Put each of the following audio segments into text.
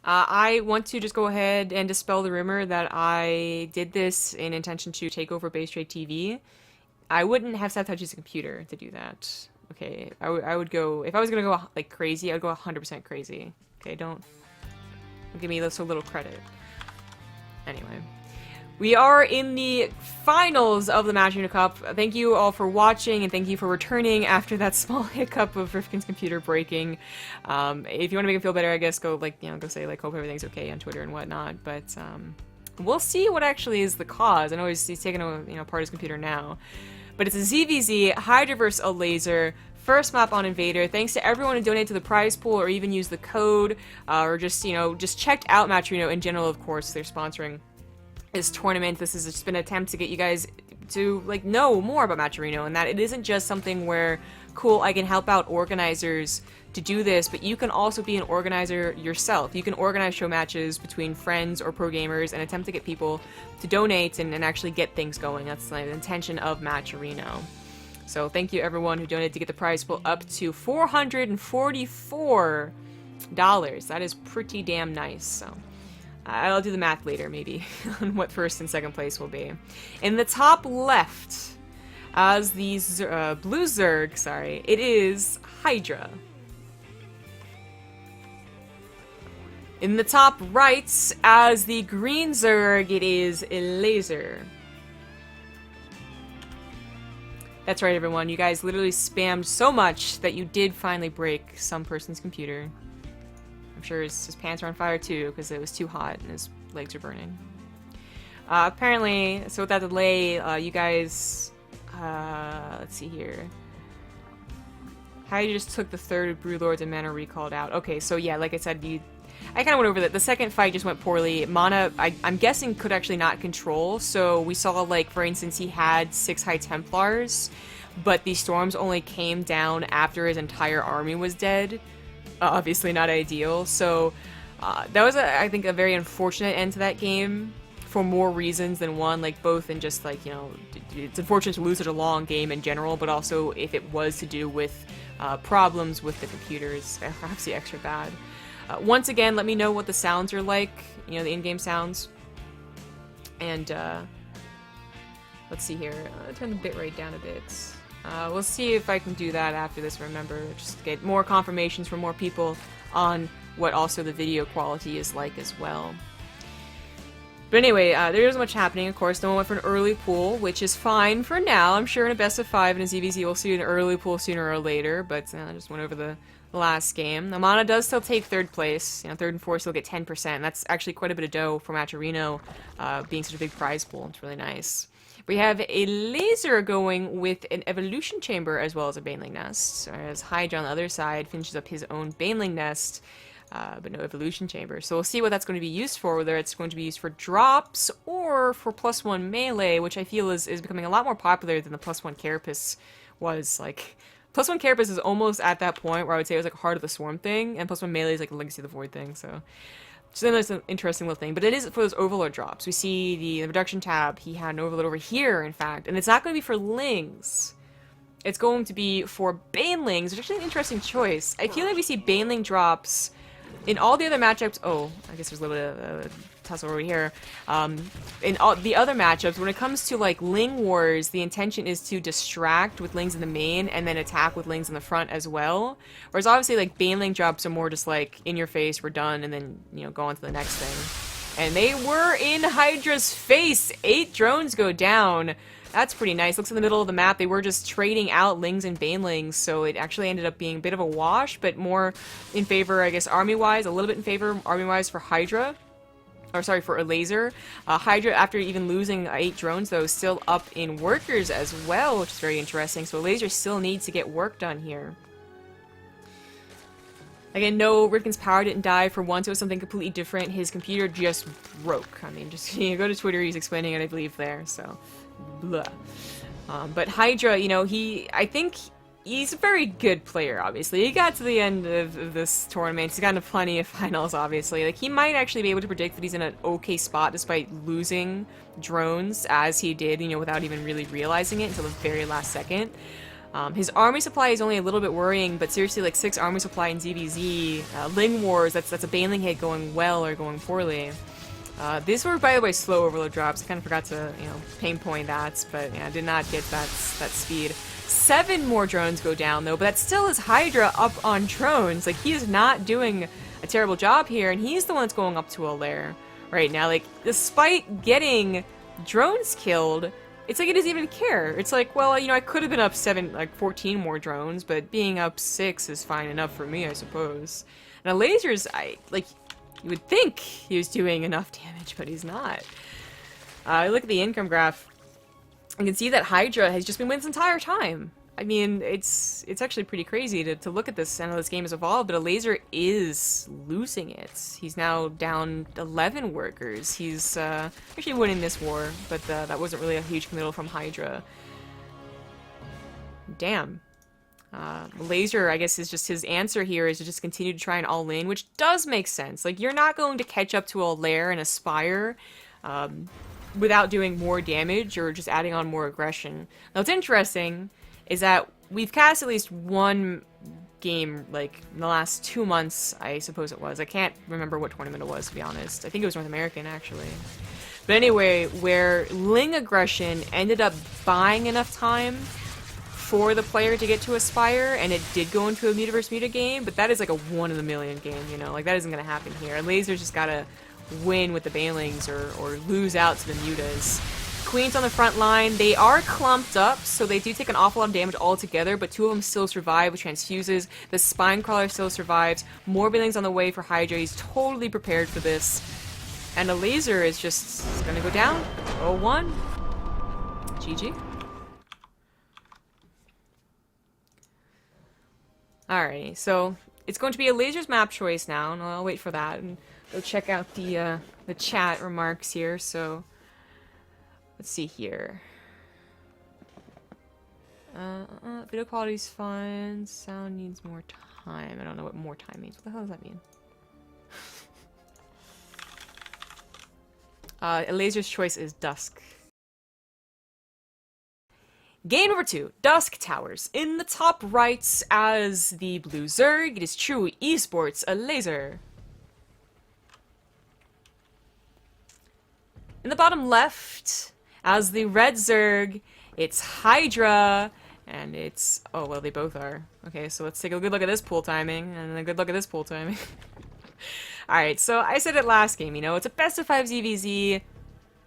I want to just go ahead and dispel the rumor that I did this in intention to take over BaseTradeTV. I wouldn't have sabotaged his computer to do that. Okay, I would go, if I was gonna go like crazy, I would go 100% crazy. Okay, don't give me so little credit. Anyway. We are in the finals of the Matcherino Cup. Thank you all for watching, and thank you for returning after that small hiccup of Rifkin's computer breaking. If you want to make him feel better, I guess go go say hope everything's okay on Twitter and whatnot. But we'll see what actually is the cause. I know he's taking apart his computer now, but it's a ZvZ Hydra vs Elazer. First map on Invader. Thanks to everyone who donated to the prize pool or even used the code, or just checked out Matcherino in general. Of course, they're sponsoring this tournament. This has just been an attempt to get you guys to know more about Matcherino, and that it isn't just something where, cool, I can help out organizers to do this, but you can also be an organizer yourself. You can organize show matches between friends or pro gamers and attempt to get people to donate and actually get things going. That's the intention of Matcherino. So thank you everyone who donated to get the prize pool up to $444. That is pretty damn nice. So I'll do the math later, maybe, on what first and second place will be. In the top left, as the blue Zerg, sorry, it is Hydra. In the top right, as the green Zerg, it is Elazer. That's right, everyone. You guys literally spammed so much that you did finally break some person's computer. I'm sure his pants are on fire too, because it was too hot and his legs are burning. Apparently, so with that delay, you guys, let's see here. Hydra just took the third Brew Lords and Mana recalled out. Okay, so yeah, like I said, I kind of went over that. The second fight just went poorly. Mana, I'm guessing, could actually not control, so we saw, for instance, he had 6 High Templars, but the storms only came down after his entire army was dead. Obviously not ideal, so that was, I think, a very unfortunate end to that game for more reasons than one, both in just, it's unfortunate to lose such a long game in general, but also if it was to do with problems with the computers, obviously extra bad. Once again, let me know what the sounds are like, the in-game sounds, and let's see here, turn the bitrate down a bit. We'll see if I can do that after this, remember, just to get more confirmations from more people on what also the video quality is like as well. But anyway, there isn't much happening, of course. No one went for an early pool, which is fine for now. I'm sure in a best of 5 in a ZvZ we'll see an early pool sooner or later, but I just went over the last game. Amana does still take 3rd place. 3rd and 4th still get 10%. That's actually quite a bit of dough for Matcherino, being such a big prize pool. It's really nice. We have a Elazer going with an Evolution Chamber as well as a Baneling Nest, whereas Hydra on the other side finishes up his own Baneling Nest, but no Evolution Chamber. So we'll see what that's going to be used for, whether it's going to be used for drops or for +1 melee, which I feel is becoming a lot more popular than the +1 Carapace was. +1 Carapace is almost at that point where I would say it was a Heart of the Swarm thing, and +1 melee is a Legacy of the Void thing, so then there's an interesting little thing, but it is for those Overlord drops. We see the reduction tab, he had an Overlord over here, in fact, and it's not going to be for Lings. It's going to be for Banelings, which is actually an interesting choice. I feel like we see Baneling drops in all the other matchups. Oh, I guess there's a little bit of tussle over here. In all the other matchups, when it comes to Ling Wars, the intention is to distract with Lings in the main and then attack with Lings in the front as well. Whereas obviously Baneling drops are more just in your face, we're done, and then go on to the next thing. And they were in Hydra's face. 8 drones go down. That's pretty nice. Looks in the middle of the map. They were just trading out Lings and Banelings, so it actually ended up being a bit of a wash, but more in favor, I guess, army-wise, a little bit in favor, army-wise, for Hydra. Or sorry, for Elazer. Hydra, after even losing 8 drones, though, is still up in workers as well, which is very interesting. So Elazer still needs to get work done here. Again, no, Rifkin's power didn't die. For once, it was something completely different. His computer just broke. I mean, just go to Twitter, he's explaining it, I believe, there, so blah. But Hydra, I think he's a very good player, obviously. He got to the end of this tournament. He's gotten to plenty of finals, obviously. He might actually be able to predict that he's in an okay spot despite losing drones, as he did, without even really realizing it until the very last second. His army supply is only a little bit worrying, but seriously, like 6 army supply in ZvZ, Ling Wars, that's a Baneling hit going well or going poorly. These were, by the way, slow overload drops. I kind of forgot to, pinpoint that, but yeah, I did not get that speed. 7 more drones go down, though, but that still is Hydra up on drones. Like, he is not doing a terrible job here, and he's the one that's going up to a lair right now. Like, despite getting drones killed, it's like he doesn't even care. It's like, well, I could have been up 14 more drones, but being up 6 is fine enough for me, I suppose. Now, Lasers, you would think he was doing enough damage, but he's not. Look at the income graph. You can see that Hydra has just been winning this entire time. I mean, it's actually pretty crazy to look at this and how this game has evolved, but Elazer is losing it. He's now down 11 workers. He's actually winning this war, but that wasn't really a huge committal from Hydra. Damn. Elazer, I guess, is just his answer here is to just continue to try and all-in, which does make sense. Like, you're not going to catch up to a lair and aspire without doing more damage or just adding on more aggression. Now, what's interesting is that we've cast at least one game, like, in the last 2 months, I suppose it was. I can't remember what tournament it was, to be honest. I think it was North American, actually. But anyway, where Ling aggression ended up buying enough time for the player to get to Aspire, and it did go into a Muta vs. Muta game, but that is like a 1 in a million game, Like, that isn't gonna happen here. And Lasers just gotta win with the Banelings or lose out to the Mutas. Queen's on the front line. They are clumped up, so they do take an awful lot of damage altogether, but 2 of them still survive with transfuses. The Spinecrawler still survives. More Banelings on the way for Hydra. He's totally prepared for this. And Elazer is just gonna go down. 0-1. GG. Alrighty, so it's going to be Elazer's map choice now, and I'll wait for that and go check out the chat remarks here. So let's see here. Video quality's fine. Sound needs more time. I don't know what more time means. What the hell does that mean? Elazer's choice is Dusk. Game number 2, Dusk Towers. In the top right as the blue Zerg, it is True Esports Elazer. In the bottom left, as the red Zerg, it's Hydra, and it's... oh, well, they both are. Okay, so let's take a good look at this pool timing, and a good look at this pool timing. Alright, so I said it last game, it's a best of 5 ZvZ.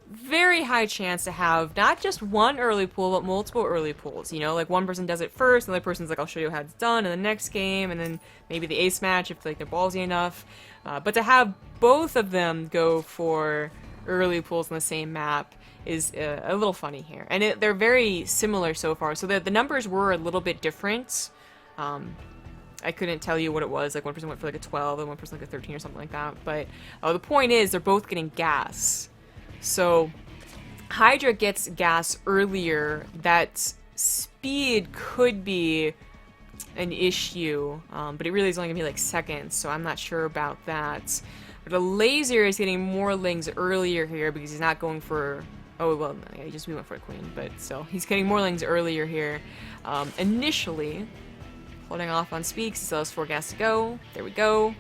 Very high chance to have not just one early pool, but multiple early pools. Like one person does it first, another person's like, I'll show you how it's done in the next game, and then maybe the ace match if like they're ballsy enough. But to have both of them go for early pools on the same map is a little funny here. And they're very similar so far. So the numbers were a little bit different. I couldn't tell you what it was. Like one person went for like a 12 and one person like a 13 or something like that. But the point is they're both getting gas. So, Hydra gets gas earlier. That speed could be an issue, but it really is only going to be like seconds, so I'm not sure about that. But Elazer is getting more lings earlier here because he's not going for... oh, well, yeah, we went for a queen, but still. He's getting more lings earlier here. Initially, holding off on speed because he still has 4 gas to go. There we go.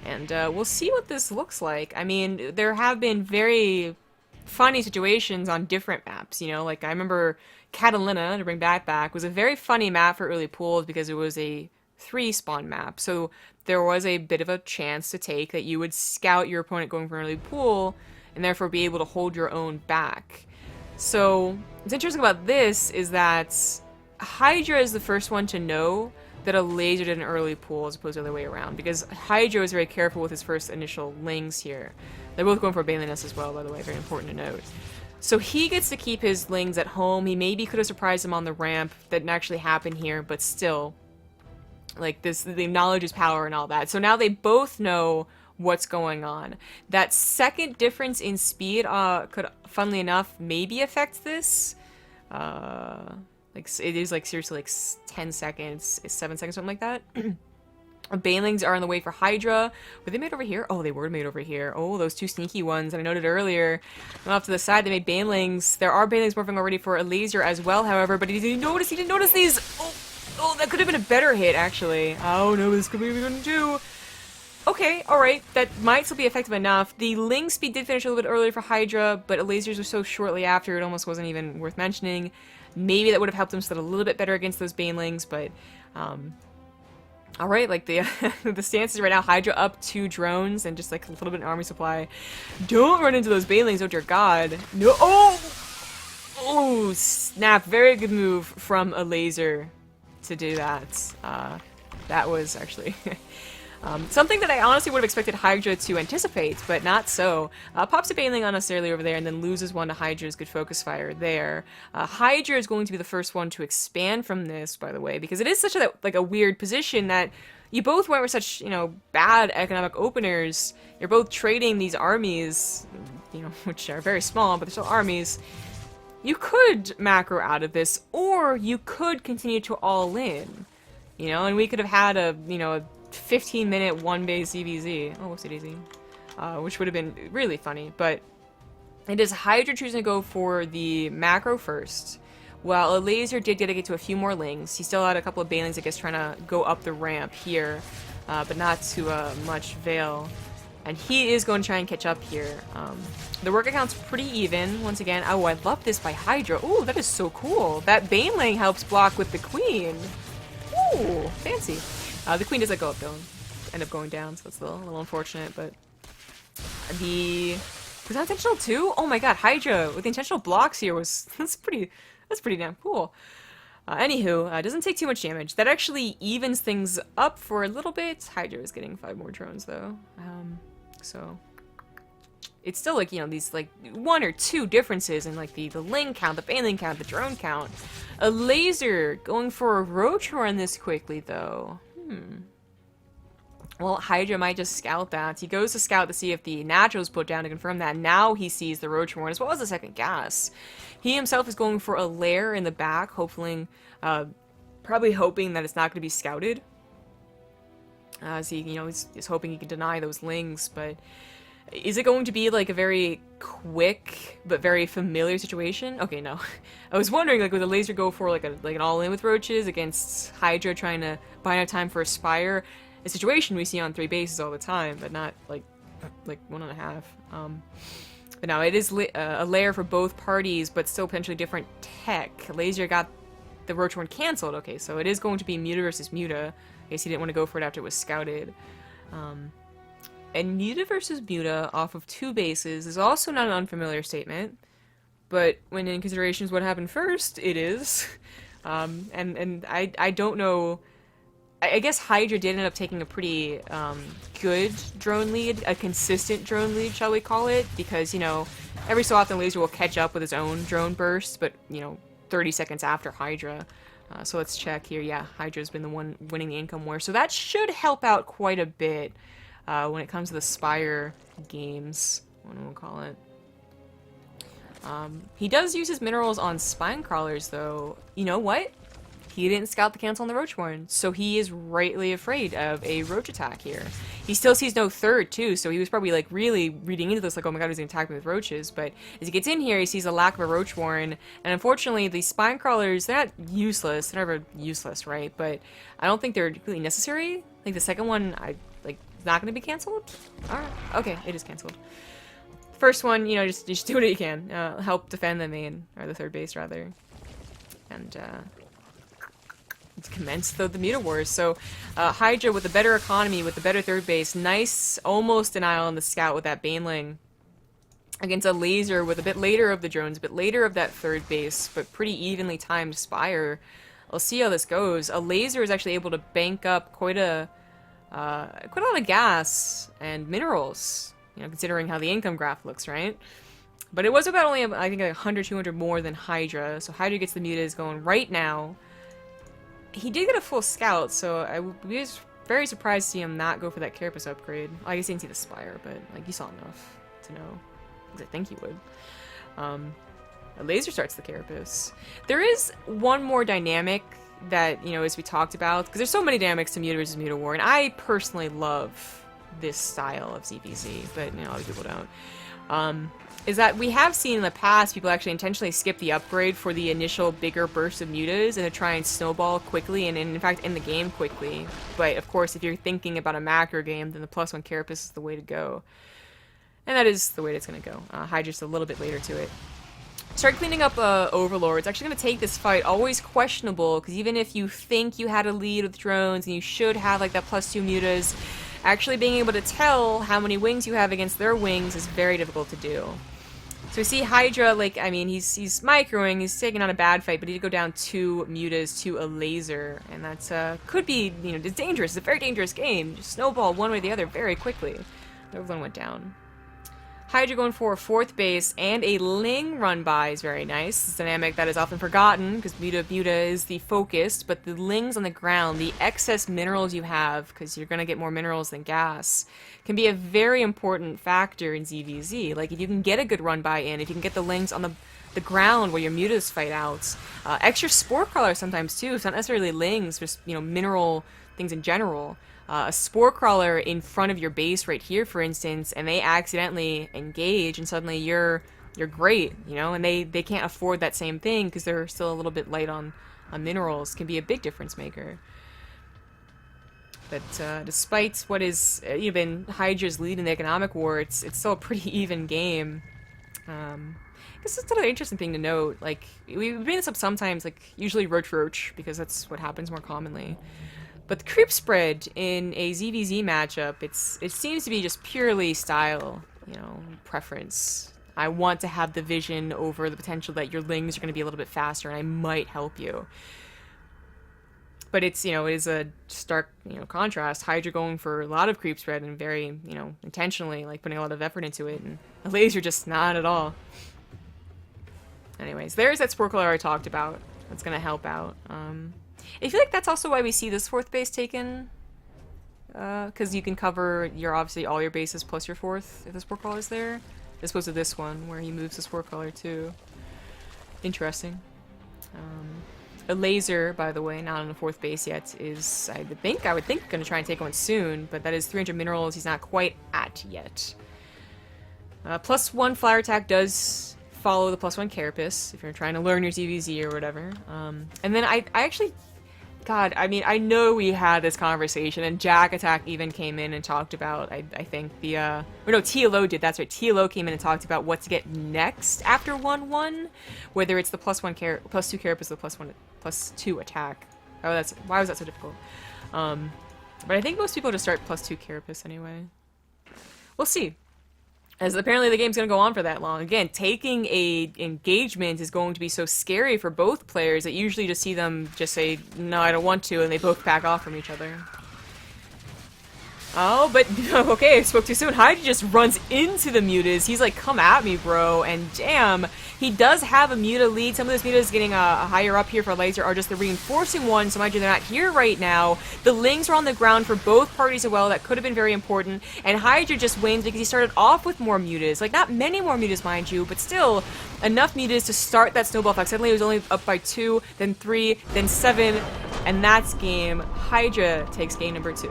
And we'll see what this looks like. I mean, there have been very funny situations on different maps, like I remember Catalina, to bring that back, was a very funny map for early pools because it was a 3 spawn map, so there was a bit of a chance to take that you would scout your opponent going for an early pool and therefore be able to hold your own back. So what's interesting about this is that Hydra is the first one to know that Elazer did an early pool as opposed to the other way around, because Hydra is very careful with his first initial lings here. They're both going for Baneliness as well, by the way, very important to note. So he gets to keep his lings at home. He maybe could have surprised him on the ramp. That didn't actually happen here, but still, like this, the knowledge is power and all that. So now they both know what's going on. That second difference in speed could, funnily enough, maybe affect this. Like it is like seriously like 10 seconds, 7 seconds, something like that. Banelings are on the way for Hydra. Were they made over here? Oh, they were made over here. Oh, those 2 sneaky ones that I noted earlier. And off to the side, they made Banelings. There are Banelings morphing already for Elazer as well, however, but he didn't notice these. Oh, Oh, that could have been a better hit, actually. Oh no, this could be even two. Okay, alright, that might still be effective enough. The Ling speed did finish a little bit earlier for Hydra, but Elazer's was so shortly after, it almost wasn't even worth mentioning. Maybe that would have helped him sit a little bit better against those Banelings, but, alright, like, the the stances right now, Hydra up 2 drones, and just, like, a little bit of army supply. Don't run into those Banelings, oh dear god. No, oh! Oh, snap, very good move from Elazer to do that. That was actually... something that I honestly would have expected Hydra to anticipate, but not so. Pops a Baneling unnecessarily over there and then loses one to Hydra's good focus fire there. Hydra is going to be the first one to expand from this, by the way, because it is such a, like, a weird position that you both went with such, you know, bad economic openers. You're both trading these armies, you know, which are very small, but they're still armies. You could macro out of this, or you could continue to all in, you know, and we could have had a, you know, a 15-minute one-base ZvZ. Oh, whoopsie daisy. Which would have been really funny, but it is Hydra choosing to go for the macro first. While Elazer did get to a few more Lings, he still had a couple of Banelings, I guess, trying to go up the ramp here, but not to much avail. And he is going to try and catch up here. The work account's pretty even, once again. Oh, I love this by Hydra. Ooh, that is so cool. That Baneling helps block with the Queen. Ooh, fancy. The Queen does, like, go up, though, end up going down, so that's a little unfortunate, but was that intentional too? Oh my god, Hydra with the intentional blocks here was, that's pretty damn cool. Anywho, doesn't take too much damage. That actually evens things up for a little bit. Hydra is getting 5 more drones, though, so it's still, like, you know, these, like, 1 or 2 differences in, like, the Ling count, the Baneling count, the drone count. Elazer going for a Roach run this quickly, though. Well, Hydra might just scout that. He goes to scout to see if the natural's put down to confirm that. Now he sees the Roach Horn as well as the second gas. He himself is going for a lair in the back, hopefully, probably hoping that it's not going to be scouted. As he, you know, he's hoping he can deny those Lings, but is it going to be, like, a very quick but very familiar situation? Okay, no. I was wondering, like, would the Elazer go for, like, an all-in with Roaches against Hydra trying to buy enough time for a Spire? A situation we see on 3 bases all the time, but not, like 1.5. But no, it is a lair for both parties, but still potentially different tech. Elazer got the Roach Horn canceled. Okay, so it is going to be Muta versus Muta. I guess he didn't want to go for it after it was scouted. And Muta versus Muta off of 2 bases is also not an unfamiliar statement, but when in consideration is what happened first, it is. And I don't know. I guess Hydra did end up taking a pretty good drone lead, a consistent drone lead, shall we call it, because, you know, every so often Elazer will catch up with his own drone burst, but, you know, 30 seconds after Hydra. So let's check here. Yeah, Hydra's been the one winning the income war, so that should help out quite a bit. When it comes to the Spire games, what we'll call it. He does use his minerals on spine crawlers, though. You know what? He didn't scout the cancel on the Roachborn, so he is rightly afraid of a Roach attack here. He still sees no third, too, so he was probably, like, really reading into this, like, oh my god, he's gonna attack me with Roaches, but as he gets in here, he sees a lack of a Roachborn, and unfortunately, the spine crawlers, they're not useless, they're never useless, right? But I don't think they're really necessary. Like, the second one, not going to be canceled? Alright, okay, it is canceled. First one, you know, just do what you can. Help defend the main, or the third base, rather. And, let's commence the Muta Wars. So, Hydra with a better economy, with the better third base, nice, almost denial on the scout with that Baneling. Against a Elazer with a bit later of the drones, a bit later of that third base, but pretty evenly timed Spire. We'll see how this goes. Elazer is actually able to bank up quite a lot of gas and minerals, you know, considering how the income graph looks, right? But it was about only, I think, 100, 200 more than Hydra, so Hydra gets the mutas going right now. He did get a full scout, so I was very surprised to see him not go for that Carapace upgrade. I guess he didn't see the Spire, but, like, you saw enough to know, because I think he would. Elazer starts the Carapace. There is one more dynamic that, you know, as we talked about, because there's so many dynamics to Muta versus Muta War, and I personally love this style of ZvZ, but you know, other people don't. Is that we have seen in the past people actually intentionally skip the upgrade for the initial bigger burst of mutas and to try and snowball quickly and in fact in the game quickly. But of course, if you're thinking about a macro game, then the +1 carapace is the way to go. And that is the way it's going to go. Hydra's a little bit later to it. Start cleaning up Overlord. It's actually going to take this fight. Always questionable, because even if you think you had a lead with drones and you should have like that +2 mutas, actually being able to tell how many wings you have against their wings is very difficult to do. So we see Hydra, like, I mean, he's microing, he's taking on a bad fight, but he did go down 2 mutas to Elazer, and that's, could be, you know, it's dangerous. It's a very dangerous game. Just snowball one way or the other very quickly. The other one went down. Hydra going for a 4th base, and a Ling run by is very nice. It's a dynamic that is often forgotten, because muta is the focus, but the Lings on the ground, the excess minerals you have, because you're going to get more minerals than gas, can be a very important factor in ZvZ. Like, if you can get a good run by in, if you can get the Lings on the ground where your mutas fight out, extra spore crawler sometimes too, it's not necessarily Lings, just, you know, mineral things in general. A spore crawler in front of your base right here, for instance, and they accidentally engage, and suddenly you're great, you know, and they can't afford that same thing because they're still a little bit light on minerals. Can be a big difference maker. But despite what is even Hydra's lead in the economic war, it's still a pretty even game. I guess that's another interesting thing to note. Like, we bring this up sometimes, like usually Roach, because that's what happens more commonly. But the creep spread in a ZvZ matchup, it seems to be just purely style, you know, preference. I want to have the vision over the potential that your Lings are going to be a little bit faster, and I might help you. But it's, you know, it is a stark, you know, contrast. Hydra going for a lot of creep spread and very, you know, intentionally, like, putting a lot of effort into it, and Elazer just not at all. Anyways, there's that spore color I talked about. That's going to help out. I feel like that's also why we see this 4th base taken. Because you can cover obviously all your bases plus your 4th if the spore color is there. As opposed to this one, where he moves the spore color too. Interesting. Elazer, by the way, not on the 4th base yet, is, I would think, going to try and take one soon, but that is 300 minerals he's not quite at yet. +1 flyer attack does follow the +1 carapace, if you're trying to learn your ZvZ or whatever. And then I actually... God, I mean, I know we had this conversation, and Jack Attack even came in and talked about, I think, the, or no, TLO did, that's right, TLO came in and talked about what to get next after 1-1, whether it's the +2 carapace, the +2 attack. Oh, why was that so difficult? But I think most people just start +2 carapace anyway. We'll see. As apparently the game's going to go on for that long. Again, taking a engagement is going to be so scary for both players that you usually just see them just say, no, I don't want to, and they both back off from each other. Oh, but, okay, I spoke too soon. Hydra just runs into the mutas. He's like, come at me, bro, and damn, he does have a muta lead. Some of those mutas getting higher up here for Elazer are just the reinforcing one, so mind you, they're not here right now. The Lings are on the ground for both parties as well. That could have been very important, and Hydra just wins because he started off with more mutas. Like, not many more mutas, mind you, but still, enough mutas to start that snowball effect. Suddenly it was only up by 2, then 3, then 7, and that's game. Hydra takes game number 2.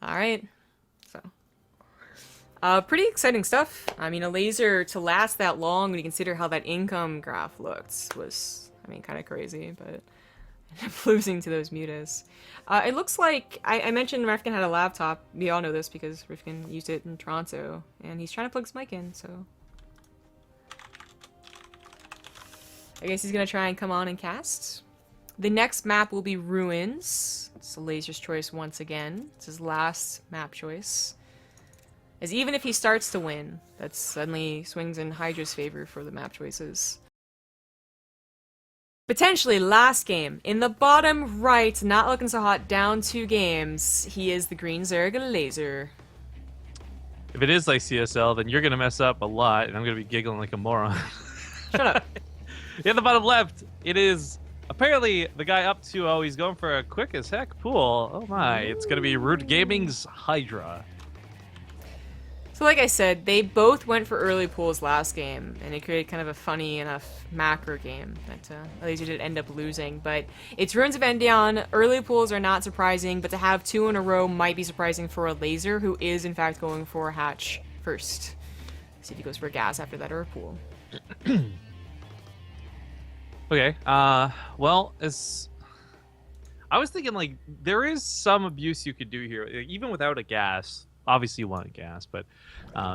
Alright, so. Pretty exciting stuff. I mean, Elazer to last that long when you consider how that income graph looked was, I mean, kind of crazy, but losing to those mutas. It looks like, I mentioned Rifkin had a laptop. We all know this because Rifkin used it in Toronto, and he's trying to plug his mic in, so. I guess he's gonna try and come on and cast. The next map will be Ruins. It's Elazer's choice once again. It's his last map choice. As even if he starts to win, that suddenly swings in Hydra's favor for the map choices. Potentially last game. In the bottom right, not looking so hot, down 2 games. He is the green Zerg Elazer. If it is like CSL, then you're going to mess up a lot, and I'm going to be giggling like a moron. Shut up. In the bottom left, it is... Apparently, the guy up 2-0, he's going for a quick as heck pool. Oh my, it's going to be Root Gaming's Hydra. So But like I said, they both went for early pools last game, and it created kind of a funny enough macro game that Elazer did end up losing. But it's Ruins of Endion. Early pools are not surprising, but to have 2 in a row might be surprising for Elazer, who is in fact going for a hatch first. See if he goes for a gas after that or a pool. Okay. Well, as I was thinking, like, there is some abuse you could do here, even without a gas. Obviously, you want a gas, but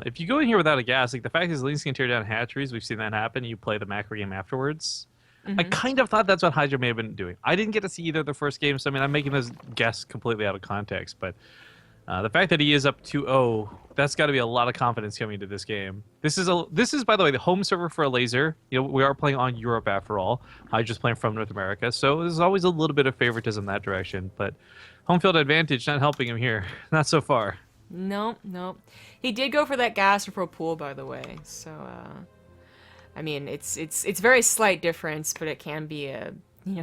if you go in here without a gas, like the fact is Lynx can tear down hatcheries, we've seen that happen. You play the macro game afterwards. I kind of thought that's what Hydra may have been doing. I didn't get to see either of the first games, so I mean, I'm making this guess completely out of context, but the fact that he is up 2-0, that's got to be a lot of confidence coming into this game. This is, by the way, the home server for Elazer. You know, we are playing on Europe after all. Hydra's playing from North America, so there's always a little bit of favoritism that direction. But home field advantage not helping him here, not so far. No. He did go for that gas for a pool, by the way. So, I mean, it's very slight difference, but it can be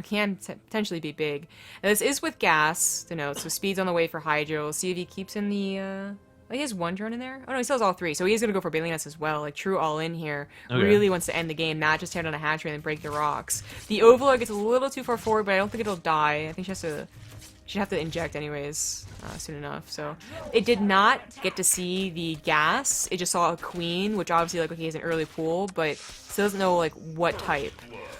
can potentially be big. Now, this is with gas, to note, so speed's on the way for Hydra. We'll see if he keeps in the, he has 1 drone in there? Oh no, he still has all 3, so he is going to go for Bailing Nest as well. Like, true all-in here. Okay. Really wants to end the game, not just tear down a hatchery and then break the rocks. The Overlord gets a little too far forward, but I don't think it'll die. I think she'd have to inject anyways soon enough. So it did not get to see the gas. It just saw a queen, which obviously, like, okay, he has an early pool, but still doesn't know, like, what type.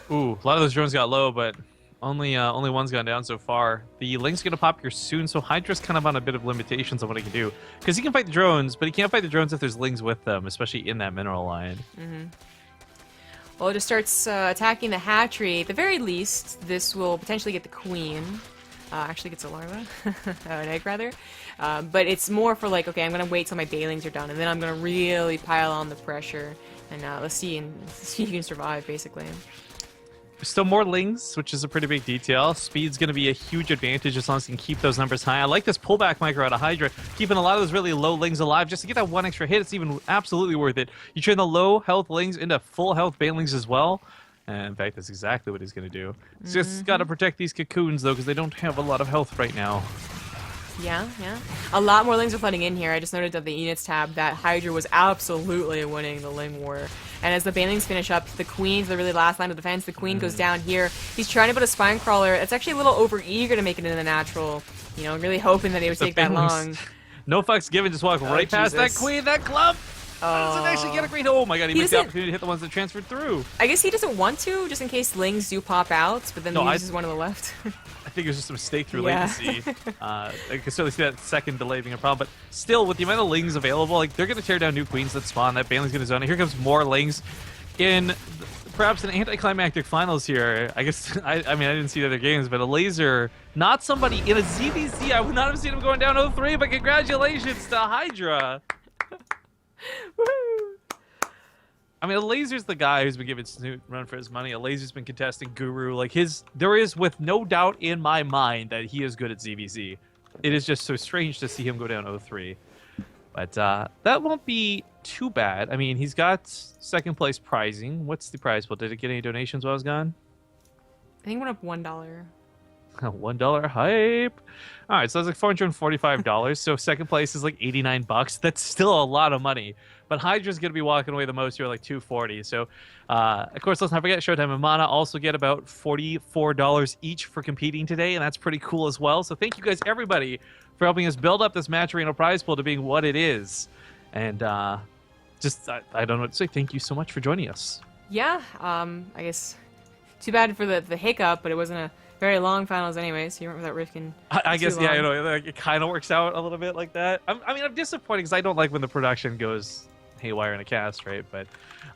Ooh, a lot of those drones got low, but only one's gone down so far. The Link's gonna pop here soon, so Hydra's kind of on a bit of limitations on what he can do. Because he can fight the drones, but he can't fight the drones if there's Lings with them, especially in that mineral line. Well, it just starts attacking the hatchery. At the very least, this will potentially get the queen. Actually gets a larva, an egg rather. But it's more for like, okay, I'm gonna wait till my bailings are done, and then I'm gonna really pile on the pressure, and let's see if you can survive, basically. Still more Lings, which is a pretty big detail. Speed's going to be a huge advantage as long as you can keep those numbers high. I like this pullback micro out of Hydra, keeping a lot of those really low Lings alive. Just to get that 1 extra hit, it's even absolutely worth it. You turn the low health Lings into full health Banelings as well. And in fact, that's exactly what he's going to do. He's just got to protect these cocoons, though, because they don't have a lot of health right now. Yeah. A lot more Lings are flooding in here. I just noted that the units tab that Hydra was absolutely winning the Ling war. And as the Banelings finish up, the Queen's the really last line of defense. The Queen goes down here. He's trying to put a Spine Crawler. It's actually a little over-eager to make it into the natural. You know, really hoping that it would take that long. No fucks given, just walk right past that Queen, that club! Doesn't actually get a green. Oh my god, he missed the opportunity to hit the ones that transferred through. I guess he doesn't want to, just in case Lings do pop out, but then he uses one on the left. I think it was just a mistake through latency. I can certainly see that second delay being a problem, but still, with the amount of Lings available, like, they're going to tear down new Queens that spawn. That Baneling's going to zone it. Here comes more Lings in perhaps an anticlimactic finals here. I guess, I mean, I didn't see the other games, but Elazer, not somebody in a ZvZ. I would not have seen him going down 0-3, but congratulations to Hydra. Woo! I mean, Elazer's the guy who's been giving Snoot run for his money. Elazer's been contesting Guru. Like, there is with no doubt in my mind that he is good at ZvZ. It is just so strange to see him go down 0-3. But that won't be too bad. I mean, he's got second place prizing. What's the prize pool? Did it get any donations while I was gone? I think it went up $1. $1 hype. All right, so that's like $445. So second place is like $89. That's still a lot of money. But Hydra's going to be walking away the most here, like $240. So, of course, let's not forget Showtime and Mana also get about $44 each for competing today, and that's pretty cool as well. So thank you guys, everybody, for helping us build up this Matcherino prize pool to being what it is. And I don't know what to say. Thank you so much for joining us. Yeah, I guess too bad for the hiccup, but it wasn't a very long finals anyway, so you weren't without Rifkin. I guess, yeah, you know, like, it kind of works out a little bit like that. I mean, I'm disappointed because I don't like when the production goes haywire in a cast, right? But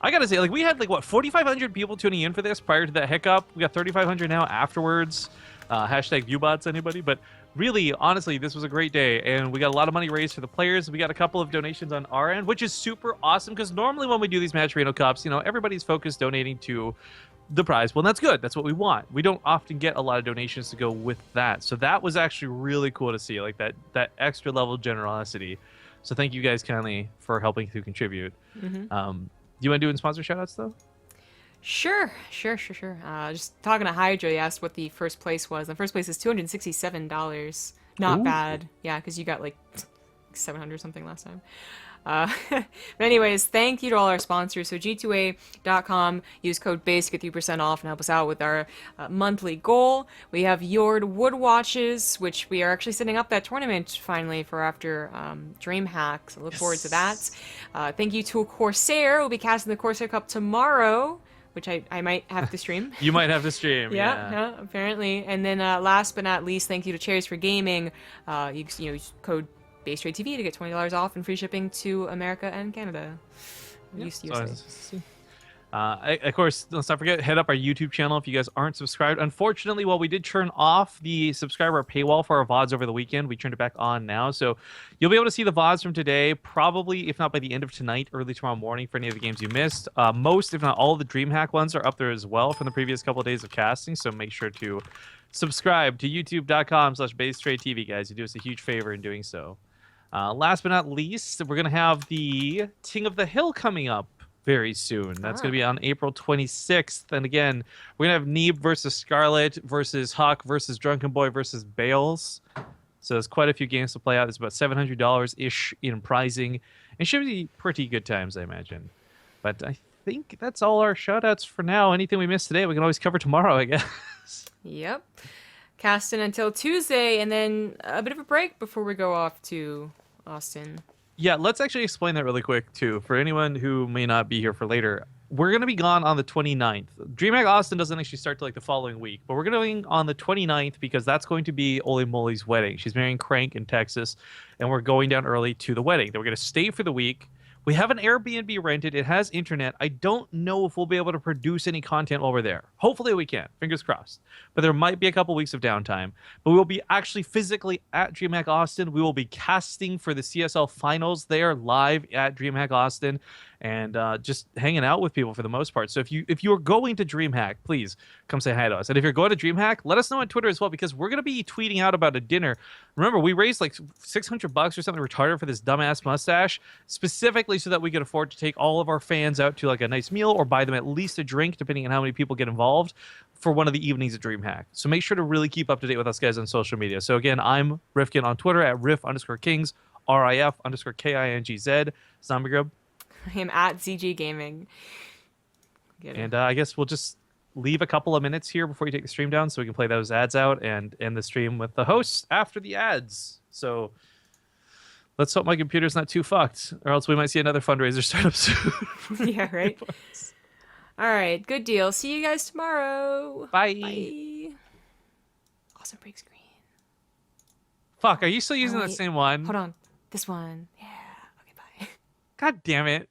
I gotta say, like, we had, like, what, 4,500 people tuning in for this prior to that hiccup. We got 3,500 now afterwards. Hashtag viewbots, anybody. But really, honestly, this was a great day, and we got a lot of money raised for the players. We got a couple of donations on our end, which is super awesome, because normally when we do these Matcherino Cups, you know, everybody's focused donating to the prize. Well, that's good. That's what we want. We don't often get a lot of donations to go with that. So that was actually really cool to see, like that extra level of generosity. So thank you guys kindly for helping to contribute. Do you want to do sponsor shoutouts though? Sure. Just talking to Hydra, he asked what the first place was. The first place is $267. Not bad. Yeah, because you got like 700 something last time. But anyways, thank you to all our sponsors. So G2A.com, use code BASE to get 3% off and help us out with our monthly goal. We have Yord Wood Watches, which we are actually setting up that tournament finally for after DreamHack. So look forward to that. Thank you to Corsair. We'll be casting the Corsair Cup tomorrow, which I might have to stream. You might have to stream. Yeah, apparently. And then last but not least, thank you to Cherries for Gaming. Use code BaseTradeTV to get $20 off and free shipping to America and Canada. Of course, let's not forget, head up our YouTube channel if you guys aren't subscribed. Unfortunately, while we did turn off the subscriber paywall for our VODs over the weekend, we turned it back on now. So you'll be able to see the VODs from today, probably, if not by the end of tonight, early tomorrow morning for any of the games you missed. Most, if not all, of the DreamHack ones are up there as well from the previous couple of days of casting. So make sure to subscribe to youtube.com/BaseTradeTV, guys. You do us a huge favor in doing so. Last but not least, we're going to have the Ting of the Hill coming up very soon. That's going to be on April 26th. And again, we're going to have Neeb versus Scarlet versus Huck versus Drunken Boy versus Bales. So there's quite a few games to play out. There's about $700-ish in prizing. It should be pretty good times, I imagine. But I think that's all our shoutouts for now. Anything we missed today, we can always cover tomorrow, I guess. Yep. Casting until Tuesday, and then a bit of a break before we go off to Austin. Yeah, let's actually explain that really quick, too, for anyone who may not be here for later. We're going to be gone on the 29th. DreamHack Austin doesn't actually start till like the following week, but we're going on the 29th because that's going to be Oli Molly's wedding. She's marrying Crank in Texas, and we're going down early to the wedding. Then we're going to stay for the week. We have an Airbnb rented. It has internet. I don't know if we'll be able to produce any content while we're there. Hopefully we can. Fingers crossed. But there might be a couple weeks of downtime. But we'll be actually physically at DreamHack Austin. We will be casting for the CSL finals there live at DreamHack Austin and just hanging out with people for the most part. So if you are going to DreamHack, please come say hi to us. And if you're going to DreamHack, let us know on Twitter as well, because we're going to be tweeting out about a dinner. Remember, we raised like $600 or something retarded for this dumbass mustache, specifically so that we could afford to take all of our fans out to like a nice meal or buy them at least a drink, depending on how many people get involved, for one of the evenings at DreamHack. So make sure to really keep up to date with us guys on social media. So again, I'm Rifkin on Twitter at Riff_Kings, RIF_KINGZ. Zombie Grub. I am at ZG Gaming. And I guess we'll just leave a couple of minutes here before you take the stream down so we can play those ads out and end the stream with the hosts after the ads. So let's hope my computer's not too fucked, or else we might see another fundraiser start up soon. Yeah, right? All right, good deal. See you guys tomorrow. Bye. Bye. Awesome break screen. Fuck, are you still using that same one? Hold on. This one. Yeah. Okay, bye. God damn it.